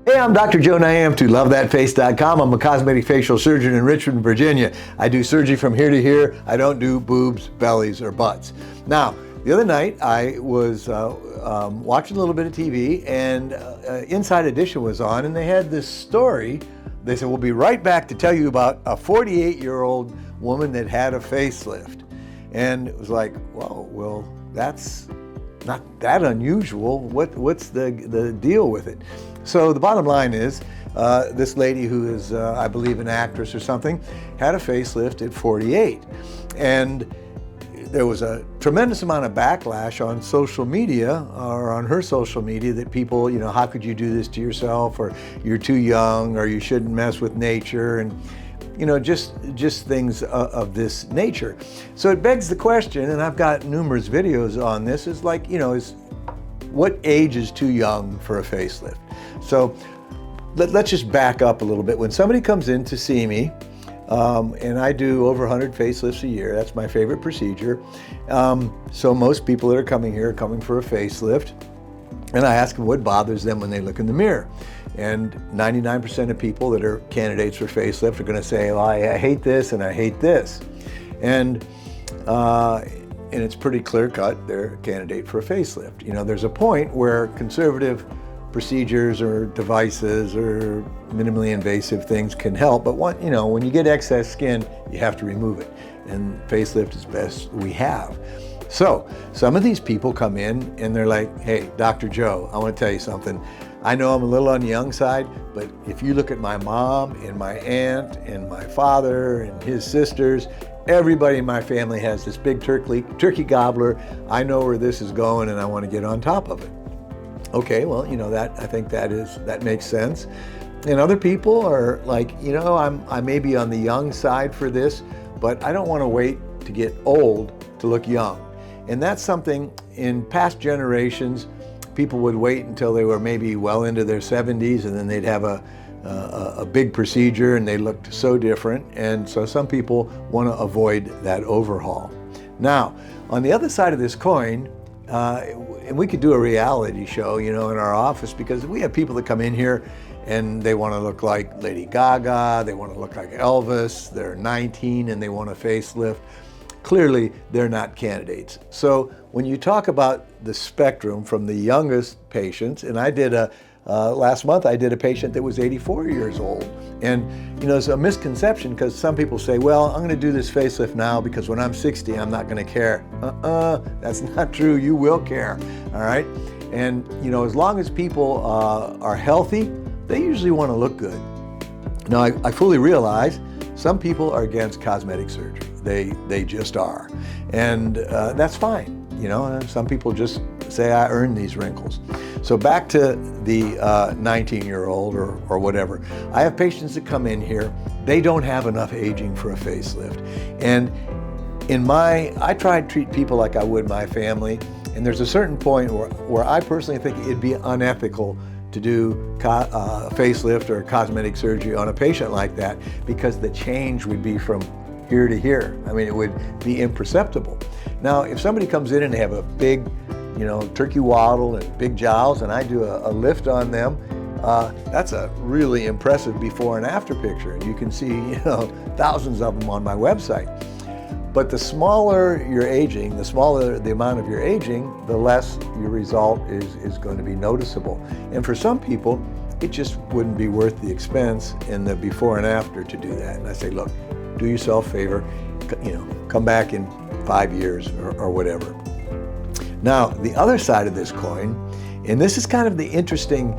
Hey, I'm Dr. Joe Niam to LoveThatFace.com. I'm a cosmetic facial surgeon in Richmond, Virginia. I do surgery from here to here. I don't do boobs, bellies, or butts. Now, the other night I was watching a little bit of TV and Inside Edition was on, and they had this story. They said, we'll be right back to tell you about a 48-year-old woman that had a facelift. And it was like, whoa, well, that's not that unusual. What's the deal with it? So the bottom line is, this lady who is, I believe, an actress or something, had a facelift at 48. And there was a tremendous amount of backlash on social media, or on her social media, that people, how could you do this to yourself, or you're too young, or you shouldn't mess with nature, and just things of this nature. So it begs the question, and I've got numerous videos on this, is like, what age is too young for a facelift? So let's just back up a little bit. When somebody comes in to see me, and I do over 100 facelifts a year, that's my favorite procedure. So most people that are coming here are coming for a facelift, and I ask them what bothers them when they look in the mirror. And 99% of people that are candidates for facelift are going to say, well, I hate this and I hate this. And it's pretty clear cut, they're a candidate for a facelift. There's a point where conservative procedures or devices or minimally invasive things can help, but when you get excess skin, you have to remove it. And facelift is best we have. So some of these people come in and they're like, hey, Dr. Joe, I want to tell you something. I know I'm a little on the young side, but if you look at my mom and my aunt and my father and his sisters, everybody in my family has this big turkey gobbler. I know where this is going and I want to get on top of it. Okay, well, I think that makes sense. And other people are like, I may be on the young side for this, but I don't want to wait to get old to look young. And that's something in past generations, people would wait until they were maybe well into their 70s, and then they'd have a big procedure and they looked so different. And so some people want to avoid that overhaul. Now, on the other side of this coin, and we could do a reality show, in our office, because we have people that come in here and they want to look like Lady Gaga, they want to look like Elvis, they're 19 and they want a facelift. Clearly, they're not candidates. So when you talk about the spectrum from the youngest patients, and I did last month I did a patient that was 84 years old. And it's a misconception, because some people say, well, I'm going to do this facelift now because when I'm 60, I'm not going to care. That's not true. You will care. All right. And, as long as people are healthy, they usually want to look good. Now, I fully realize some people are against cosmetic surgery. They just are. And that's fine. Some people just say, I earned these wrinkles. So back to the 19-year-old or whatever. I have patients that come in here, they don't have enough aging for a facelift. And I try to treat people like I would my family. And there's a certain point where I personally think it'd be unethical to do facelift or cosmetic surgery on a patient like that, because the change would be from here to here. I mean, it would be imperceptible. Now, if somebody comes in and they have a big, turkey waddle and big jowls, and I do a lift on them, that's a really impressive before and after picture. And you can see, thousands of them on my website. But the smaller you're aging, the smaller the amount of your aging, the less your result is going to be noticeable. And for some people, it just wouldn't be worth the expense in the before and after to do that. And I say, look, do yourself a favor, come back in 5 years or whatever. Now, the other side of this coin, and this is kind of the interesting,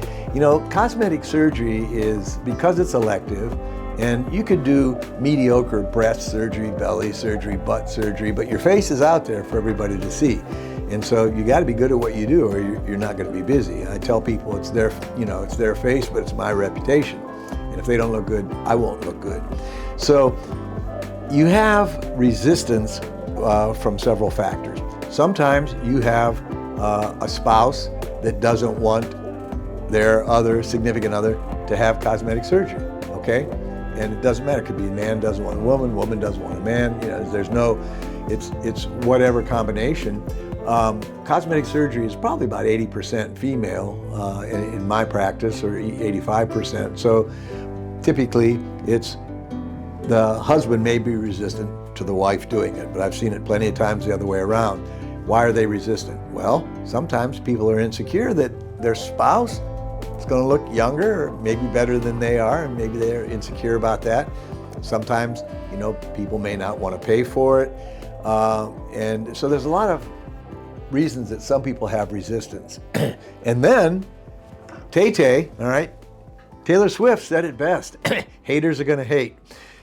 cosmetic surgery is, because it's elective, and you could do mediocre breast surgery, belly surgery, butt surgery, but your face is out there for everybody to see. And so you got to be good at what you do, or you're not going to be busy. I tell people it's their face, but it's my reputation. And if they don't look good, I won't look good. So you have resistance from several factors. Sometimes you have a spouse that doesn't want their other significant other to have cosmetic surgery, okay? And it doesn't matter. It could be a man doesn't want a woman doesn't want a man. There's no, it's whatever combination. Cosmetic surgery is probably about 80% female in my practice, or 85%. So typically it's the husband may be resistant to the wife doing it, but I've seen it plenty of times the other way around. Why are they resistant? Well, sometimes people are insecure that their spouse is going to look younger or maybe better than they are, and maybe they're insecure about that. Sometimes, people may not want to pay for it. And so there's a lot of reasons that some people have resistance. And then, Tay-Tay, all right, Taylor Swift said it best, haters are going to hate.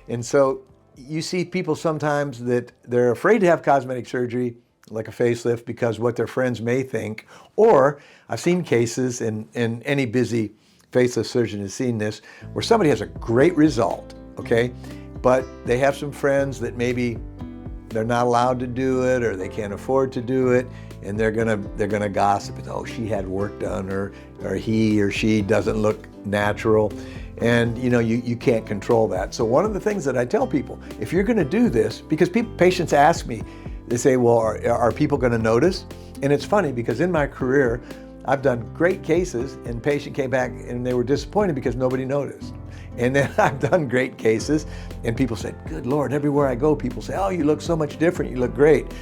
And so you see people sometimes that they're afraid to have cosmetic surgery, like a facelift, because what their friends may think. Or I've seen cases, and any busy facelift surgeon has seen this, where somebody has a great result, okay, but they have some friends that maybe they're not allowed to do it, or they can't afford to do it, and they're gonna gossip. Oh, she had work done, or he or she doesn't look natural. And you can't control that. So one of the things that I tell people, if you're going to do this, because patients ask me, they say, well, are people going to notice? And it's funny, because in my career, I've done great cases, and patient came back and they were disappointed because nobody noticed. And then I've done great cases, and people said, good Lord, everywhere I go, people say, oh, you look so much different, you look great.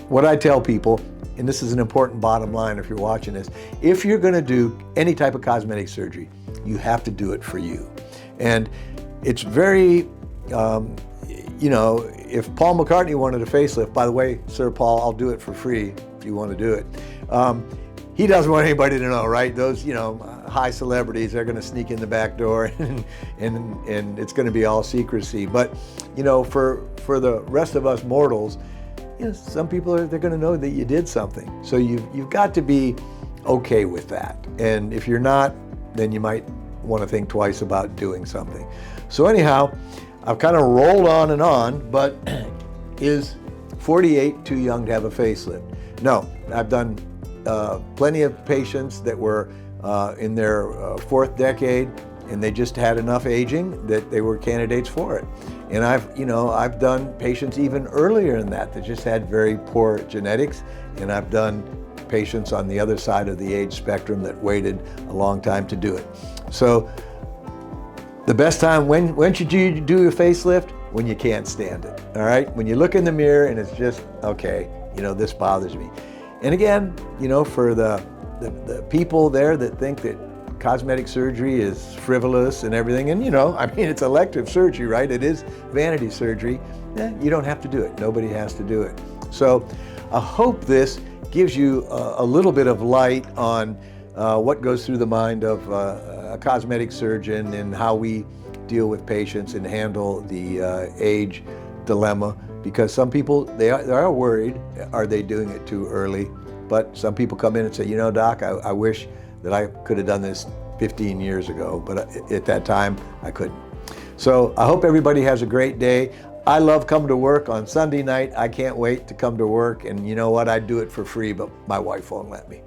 What I tell people, and this is an important bottom line if you're watching this, if you're going to do any type of cosmetic surgery, you have to do it for you. And it's very, if Paul McCartney wanted a facelift, by the way, Sir Paul, I'll do it for free if you want to do it. He doesn't want anybody to know, right? Those, high celebrities, they're going to sneak in the back door, and it's going to be all secrecy. But, for the rest of us mortals, some people they're going to know that you did something. So you've got to be okay with that. And if you're not, then you might want to think twice about doing something. So anyhow, I've kind of rolled on and on, but is 48 too young to have a facelift? No, I've done plenty of patients that were in their fourth decade, and they just had enough aging that they were candidates for it. And I've done patients even earlier than that just had very poor genetics, and I've done patients on the other side of the age spectrum that waited a long time to do it. So the best time, when should you do a facelift? When you can't stand it, all right? When you look in the mirror and it's just, okay, this bothers me. And again, for the people there that think that cosmetic surgery is frivolous and everything, and it's elective surgery, right? It is vanity surgery. You don't have to do it. Nobody has to do it. So I hope this gives you a little bit of light on what goes through the mind of a cosmetic surgeon, and how we deal with patients and handle the age dilemma. Because some people, they are worried, are they doing it too early? But some people come in and say, Doc, I wish that I could have done this 15 years ago, but at that time I couldn't. So I hope everybody has a great day. I love coming to work on Sunday night. I can't wait to come to work, and you know what? I'd do it for free, but my wife won't let me.